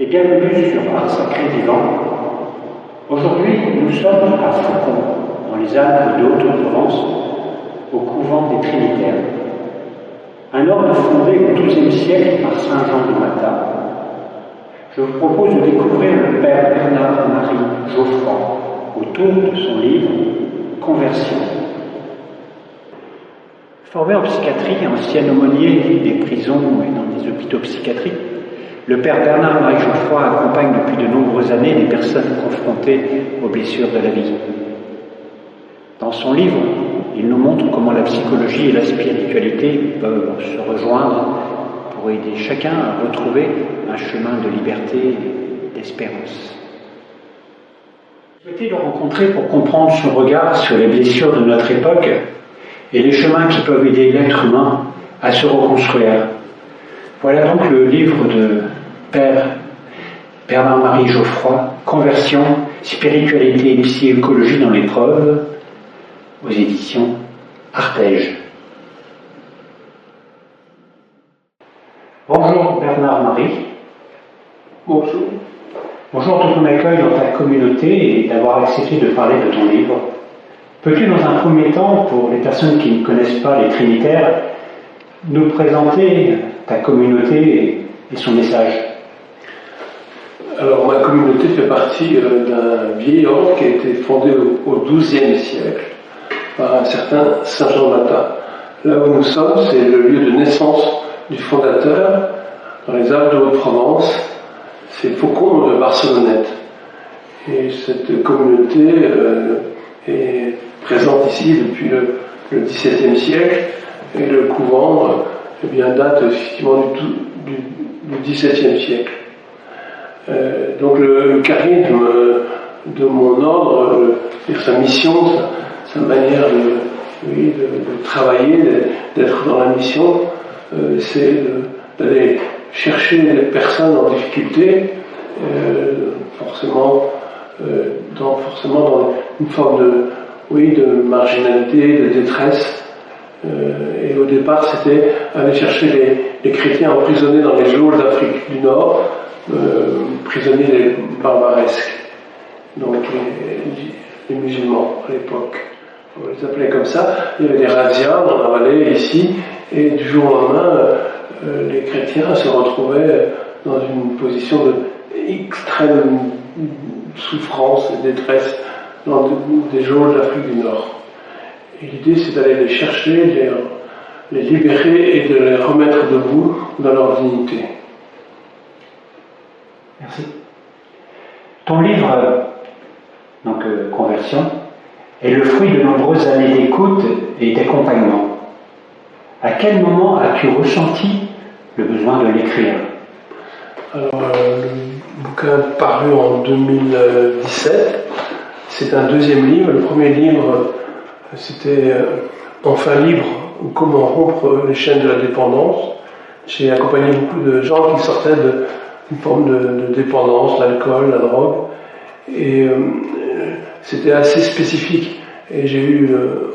et bienvenue sur Art Sacré Vivant. Aujourd'hui, nous sommes à Faucon, dans les Alpes de Haute-Provence, au couvent des Trinitaires. Un ordre fondé au XIIe siècle par saint Jean de Matha. Je vous propose de découvrir le père Bernard-Marie Geoffroy autour de son livre Conversion. Formé en psychiatrie, ancien aumônier des prisons et dans des hôpitaux psychiatriques, le père Bernard-Marie Geoffroy accompagne depuis de nombreuses années les personnes confrontées aux blessures de la vie. Dans son livre, il nous montre comment la psychologie et la spiritualité peuvent se rejoindre pour aider chacun à retrouver un chemin de liberté et d'espérance. J'ai souhaité le rencontrer pour comprendre son regard sur les blessures de notre époque et les chemins qui peuvent aider l'être humain à se reconstruire. Voilà donc le livre de Père Bernard-Marie Geoffroy, Conversion, spiritualité et psychologie dans l'épreuve, aux éditions Artege. Bonjour Bernard-Marie. Bonjour. Bonjour de ton accueil dans ta communauté et d'avoir accepté de parler de ton livre. Peux-tu dans un premier temps, pour les personnes qui ne connaissent pas les Trinitaires, nous présenter ta communauté et son message? Alors ma communauté fait partie d'un vieil ordre qui a été fondé au XIIe siècle par un certain saint Jean de Matha. Là où nous sommes, c'est le lieu de naissance du fondateur, dans les Alpes de Haute-Provence, c'est Faucon de Barcelonnette. Et cette communauté est présente ici depuis le XVIIe siècle, et le couvent date effectivement du XVIIe siècle. Donc le charisme de mon ordre, sa mission, sa manière de travailler, d'être dans la mission, c'est d'aller chercher les personnes en difficulté, forcément dans une forme de marginalité, de détresse. Et au départ, c'était aller chercher les chrétiens emprisonnés dans les geôles d'Afrique du Nord, prisonniers barbaresques, donc les musulmans à l'époque. On les appelait comme ça. Il y avait des razzias dans la vallée ici, et du jour au lendemain, les chrétiens se retrouvaient dans une position d'extrême souffrance et détresse dans des geôles d'Afrique du Nord. Et l'idée, c'est d'aller les chercher, les libérer et de les remettre debout dans leur dignité. Merci. Ton livre, donc Conversion, est le fruit de nombreuses années d'écoute et d'accompagnement. À quel moment as-tu ressenti le besoin de l'écrire? Alors, le bouquin paru en 2017, c'est un deuxième livre. Le premier livre, c'était Enfin libre, ou comment rompre les chaînes de la dépendance. J'ai accompagné beaucoup de gens qui sortaient d'une forme de dépendance, l'alcool, la drogue, et c'était assez spécifique. Et j'ai eu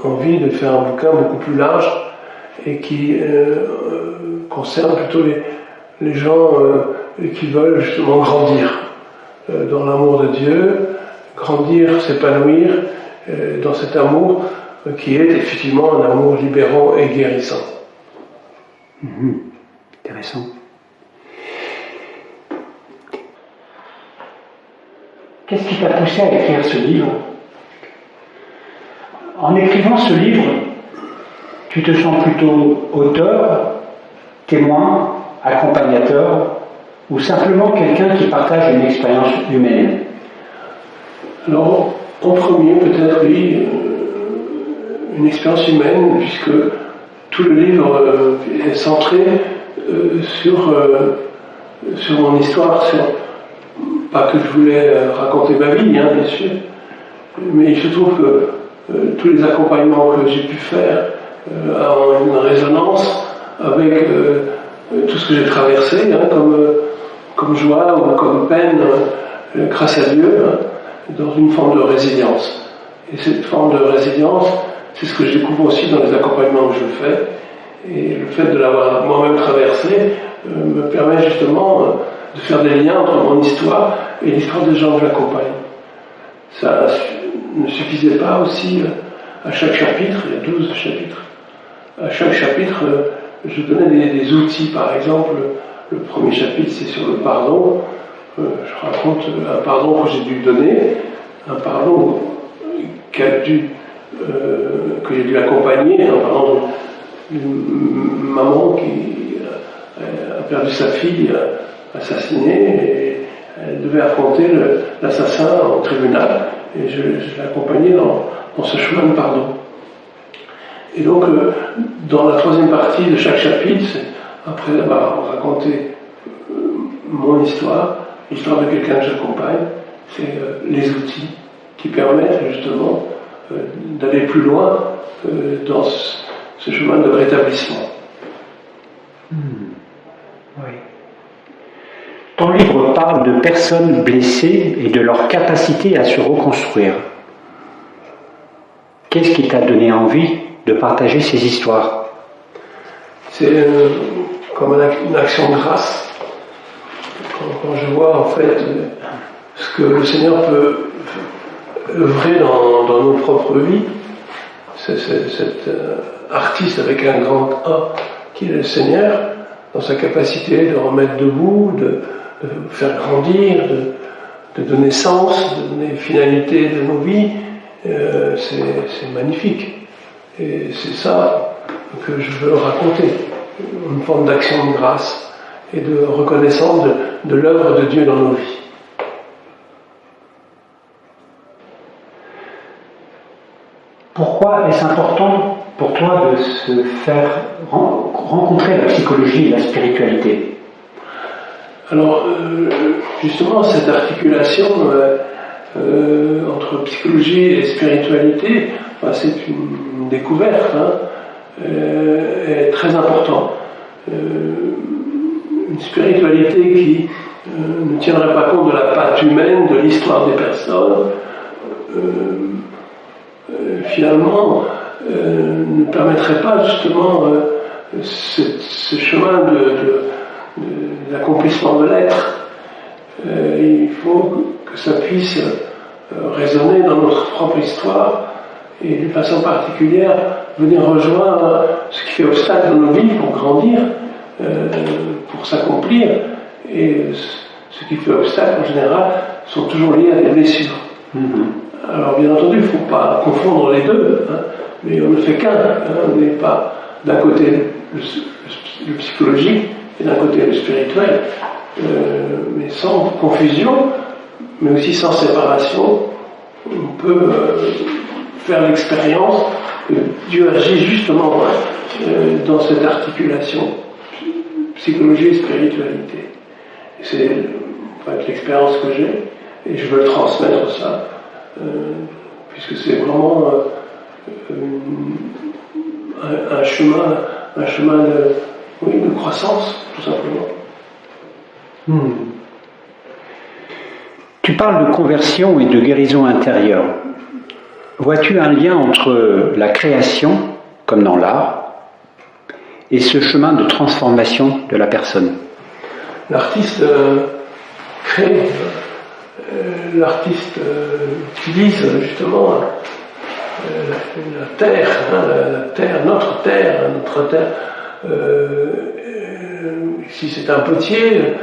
envie de faire un bouquin beaucoup plus large et qui concerne plutôt les gens qui veulent justement grandir dans l'amour de Dieu, grandir, s'épanouir dans cet amour qui est effectivement un amour libérant et guérissant. Intéressant. Qu'est-ce qui t'a poussé à écrire ce livre? En écrivant ce livre, tu te sens plutôt auteur, témoin, accompagnateur, ou simplement quelqu'un qui partage une expérience humaine? Alors, en premier, peut-être, oui, une expérience humaine, puisque tout le livre est centré sur mon histoire, pas que je voulais raconter ma vie, bien sûr, mais il se trouve que tous les accompagnements que j'ai pu faire ont une résonance avec tout ce que j'ai traversé, comme joie ou comme peine, grâce à Dieu, dans une forme de résilience. Et cette forme de résilience, c'est ce que je découvre aussi dans les accompagnements que je fais. Et le fait de l'avoir moi-même traversé me permet justement de faire des liens entre mon histoire et l'histoire des gens que j'accompagne. Ça ne suffisait pas aussi à chaque chapitre, il y a 12 chapitres, à chaque chapitre, je donnais des outils. Par exemple, le premier chapitre, c'est sur le pardon. Je raconte un pardon que j'ai dû donner, un pardon que j'ai dû accompagner, un pardon d'une maman qui a perdu sa fille assassinée, et elle devait affronter l'assassin au tribunal, et je l'ai accompagnée dans ce chemin de pardon. Et donc, dans la troisième partie de chaque chapitre, après avoir raconté mon histoire, l'histoire de quelqu'un que j'accompagne, c'est les outils qui permettent justement d'aller plus loin dans ce chemin de rétablissement. Oui. Ton livre parle de personnes blessées et de leur capacité à se reconstruire. Qu'est-ce qui t'a donné envie de partager ces histoires? C'est comme une action de grâce. Quand je vois en fait ce que le Seigneur peut œuvrer dans nos propres vies, cet artiste avec un grand A qui est le Seigneur, dans sa capacité de remettre debout, de faire grandir, de donner sens, de donner finalité de nos vies, c'est magnifique. Et c'est ça que je veux raconter, une forme d'action de grâce et de reconnaissance de l'œuvre de Dieu dans nos vies. Pourquoi est-ce important pour toi de se faire rencontrer la psychologie et la spiritualité? Alors, justement, cette articulation entre psychologie et spiritualité, c'est une découverte, est très importante. Une spiritualité qui ne tiendrait pas compte de la patte humaine, de l'histoire des personnes, finalement, ne permettrait pas justement ce chemin de l'accomplissement de l'être. Il faut que ça puisse résonner dans notre propre histoire et d'une façon particulière venir rejoindre ce qui fait obstacle dans nos vies pour grandir, pour s'accomplir, et ce qui fait obstacle en général sont toujours liés à des blessures. Alors bien entendu, il ne faut pas confondre les deux, mais on ne fait qu'un, on n'est pas d'un côté le psychologique et d'un côté le spirituel, mais sans confusion, mais aussi sans séparation, on peut faire l'expérience que Dieu agit justement dans cette articulation psychologie et spiritualité. C'est l'expérience que j'ai, et je veux transmettre ça, puisque c'est vraiment un chemin de croissance, tout simplement. Tu parles de conversion et de guérison intérieure. Vois-tu un lien entre la création, comme dans l'art, et ce chemin de transformation de la personne? L'artiste crée, l'artiste utilise justement la terre, notre terre. Si c'est un potier,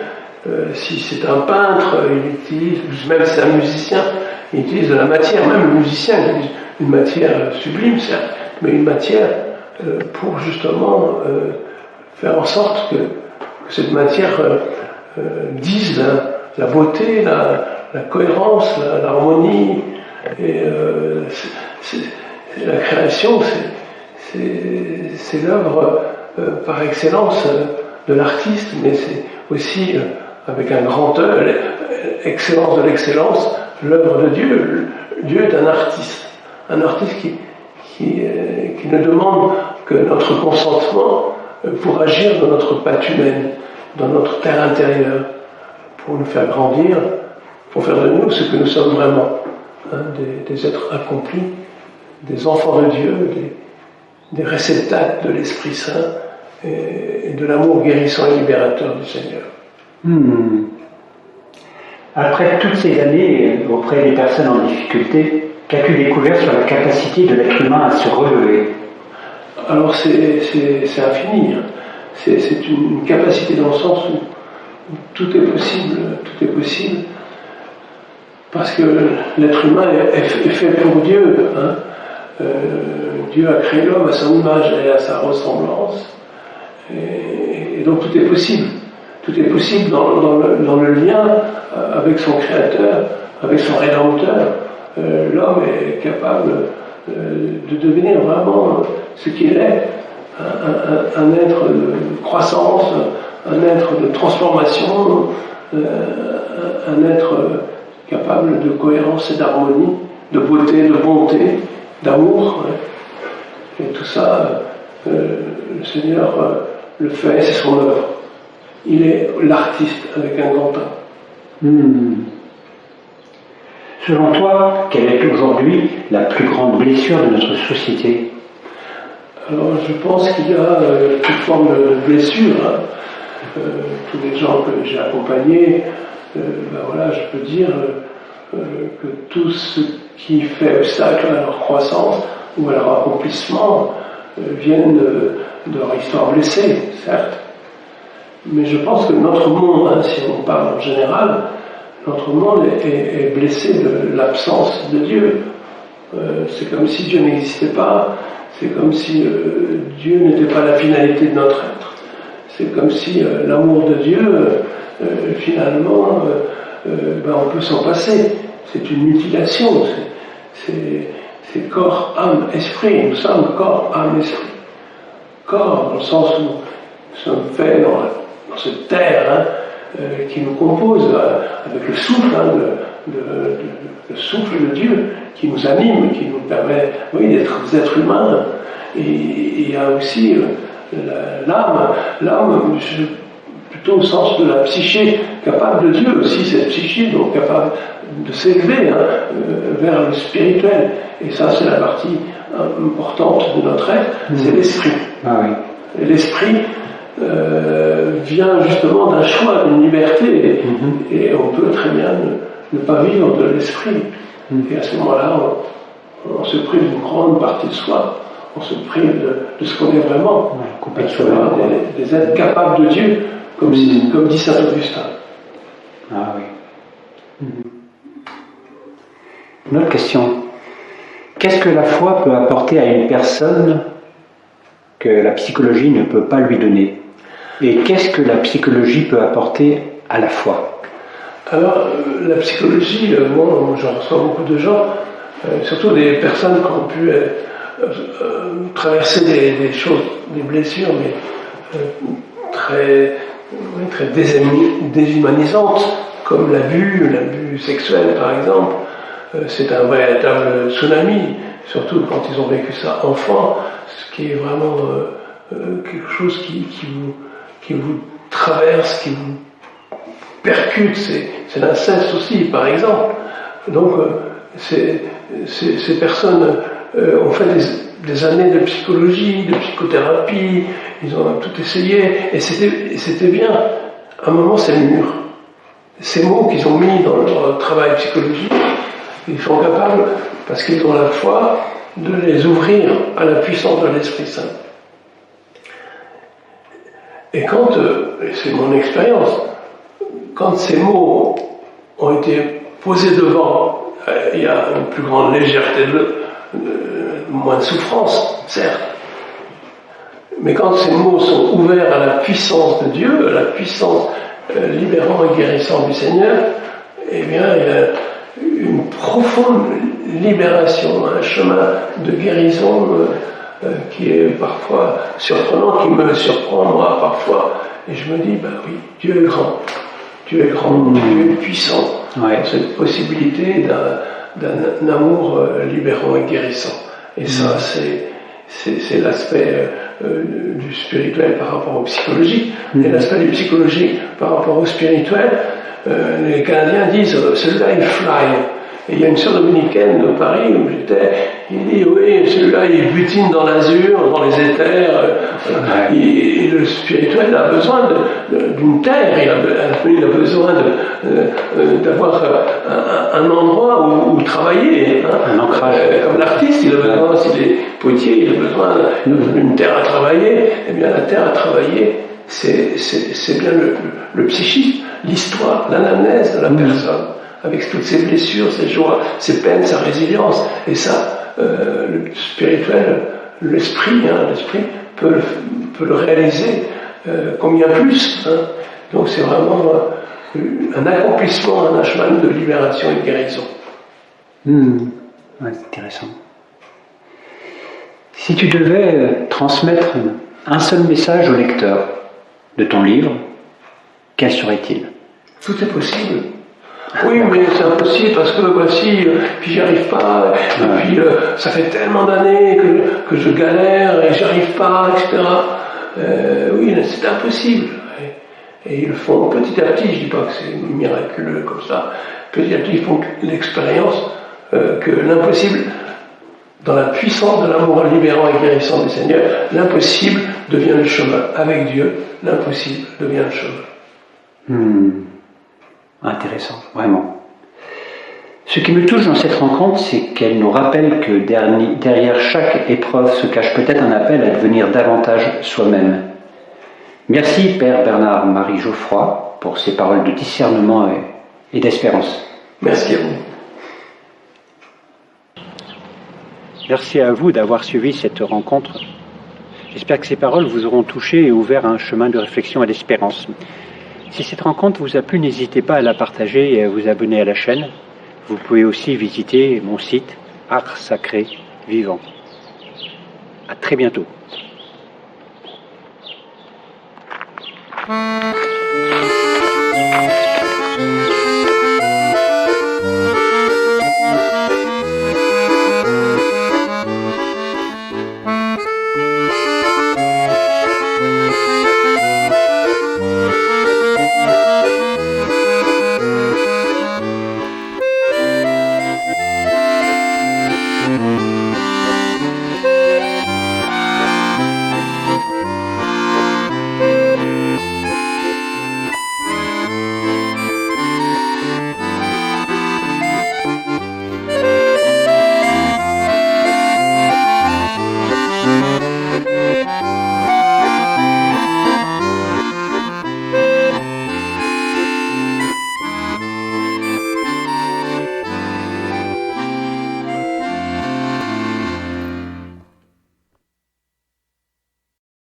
si c'est un peintre, il utilise, même si c'est un musicien, il utilise de la matière, même le musicien utilise une matière sublime, certes, mais une matière pour justement faire en sorte que cette matière dise la beauté, la cohérence, l'harmonie, et la création, c'est l'œuvre par excellence de l'artiste, mais c'est aussi avec un grand E, excellence de l'excellence, l'œuvre de Dieu. Dieu est un artiste qui ne demande que notre consentement pour agir dans notre patte humaine, dans notre terre intérieure, pour nous faire grandir, pour faire de nous ce que nous sommes vraiment, des êtres accomplis, des enfants de Dieu, des réceptacles de l'Esprit Saint et de l'amour guérissant et libérateur du Seigneur. Après toutes ces années auprès des personnes en difficulté, qu'as-tu découvert sur la capacité de l'être humain à se relever? Alors c'est infini, hein. C'est une capacité dans le sens où tout est possible, parce que l'être humain est fait pour Dieu, hein. Dieu a créé l'homme à son image et à sa ressemblance, et donc tout est possible. Tout est possible dans le lien avec son Créateur, avec son Rédempteur. L'homme est capable de devenir vraiment ce qu'il est, un être de croissance, un être de transformation, un être capable de cohérence et d'harmonie, de beauté, de bonté, d'amour. Et tout ça, le Seigneur le fait, c'est son œuvre. Il est l'artiste avec un grand A. Selon toi, quelle est aujourd'hui la plus grande blessure de notre société? Alors, je pense qu'il y a toute forme de blessure. Hein. Tous les gens que j'ai accompagnés, je peux dire que tout ce qui fait obstacle à leur croissance ou à leur accomplissement viennent de leur histoire blessée, certes. Mais je pense que notre monde, hein, si on parle en général, notre monde est blessé de l'absence de Dieu. C'est comme si Dieu n'existait pas, c'est comme si Dieu n'était pas la finalité de notre être. C'est comme si l'amour de Dieu, finalement, on peut s'en passer. C'est une mutilation, c'est corps, âme, esprit. Nous sommes corps, âme, esprit. Corps, dans le sens où nous sommes faits dans cette terre qui nous compose, avec le souffle, le souffle de Dieu qui nous anime, qui nous permet d'être des êtres humains. Et il y a aussi l'âme, plutôt au sens de la psyché, capable de Dieu aussi, cette psyché, donc capable de s'élever vers le spirituel. Et ça, c'est la partie importante de notre être, c'est l'esprit. Ah oui. Et l'esprit vient justement d'un choix, d'une liberté, et on peut très bien ne pas vivre de l'esprit. Et à ce moment-là, on se prive d'une grande partie de soi, on se prive de ce qu'on est vraiment, des êtres capables de Dieu, comme dit saint Augustin. Ah oui. Une autre question. Qu'est-ce que la foi peut apporter à une personne que la psychologie ne peut pas lui donner? Et qu'est-ce que la psychologie peut apporter à la foi? Alors, la psychologie, moi, j'en reçois beaucoup de gens, surtout des personnes qui ont pu traverser des choses, des blessures, mais très déshumanisantes, comme l'abus sexuel, par exemple. C'est un véritable tsunami, surtout quand ils ont vécu ça enfant, ce qui est vraiment quelque chose qui vous traverse, qui vous percute. C'est l'inceste aussi, par exemple. Donc, ces personnes ont fait des années de psychologie, de psychothérapie, ils ont tout essayé, et c'était bien. À un moment, c'est le mur. Ces mots qu'ils ont mis dans leur travail psychologique, ils sont capables, parce qu'ils ont la foi, de les ouvrir à la puissance de l'Esprit Saint. Et quand, c'est mon expérience, quand ces mots ont été posés devant, il y a une plus grande légèreté, moins de souffrance, certes. Mais quand ces mots sont ouverts à la puissance de Dieu, à la puissance libérant et guérissant du Seigneur, eh bien, il y a une profonde libération, un chemin de guérison qui est parfois surprenant, qui me surprend moi parfois. Et je me dis, oui, Dieu est grand. Dieu est grand, Dieu est puissant. Ouais. Cette possibilité d'un amour libérant et guérissant. Et ça, c'est l'aspect du spirituel par rapport au psychologique. Et l'aspect du psychologique par rapport au spirituel, les Canadiens disent celui-là il fly. Et il y a une sœur dominicaine de Paris où j'étais, il dit oui, celui-là il butine dans l'azur, dans les éthers, et le spirituel a besoin d'une terre, il a besoin d'avoir un endroit où travailler. Hein. Un ancrage. Comme l'artiste, il a besoin, s'il est potier, il a besoin d'une terre à travailler. Eh bien, la terre à travailler, c'est bien le psychisme, l'histoire, l'anamnèse de la personne, avec toutes ses blessures, ses joies, ses peines, sa résilience. Et ça, le spirituel, l'esprit peut le réaliser combien plus. Hein. Donc c'est vraiment un accomplissement, un chemin de libération et de guérison. Ouais, c'est intéressant. Si tu devais transmettre un seul message au lecteur de ton livre, quel serait-il? Tout est possible. Oui, mais c'est impossible parce que voici, puis j'y arrive pas, et puis ça fait tellement d'années que je galère et j'y arrive pas, etc. Oui, c'est impossible. Et ils le font petit à petit, je dis pas que c'est miraculeux comme ça, petit à petit ils font l'expérience que l'impossible, dans la puissance de l'amour libérant et guérissant du Seigneur, l'impossible devient le chemin. Avec Dieu, l'impossible devient le chemin. Intéressant, vraiment. Ce qui me touche dans cette rencontre, c'est qu'elle nous rappelle que derrière chaque épreuve se cache peut-être un appel à devenir davantage soi-même. Merci Père Bernard-Marie Geoffroy pour ces paroles de discernement et d'espérance. Merci à vous. Merci à vous d'avoir suivi cette rencontre. J'espère que ces paroles vous auront touché et ouvert un chemin de réflexion et d'espérance. Si cette rencontre vous a plu, n'hésitez pas à la partager et à vous abonner à la chaîne. Vous pouvez aussi visiter mon site Art Sacré Vivant. À très bientôt.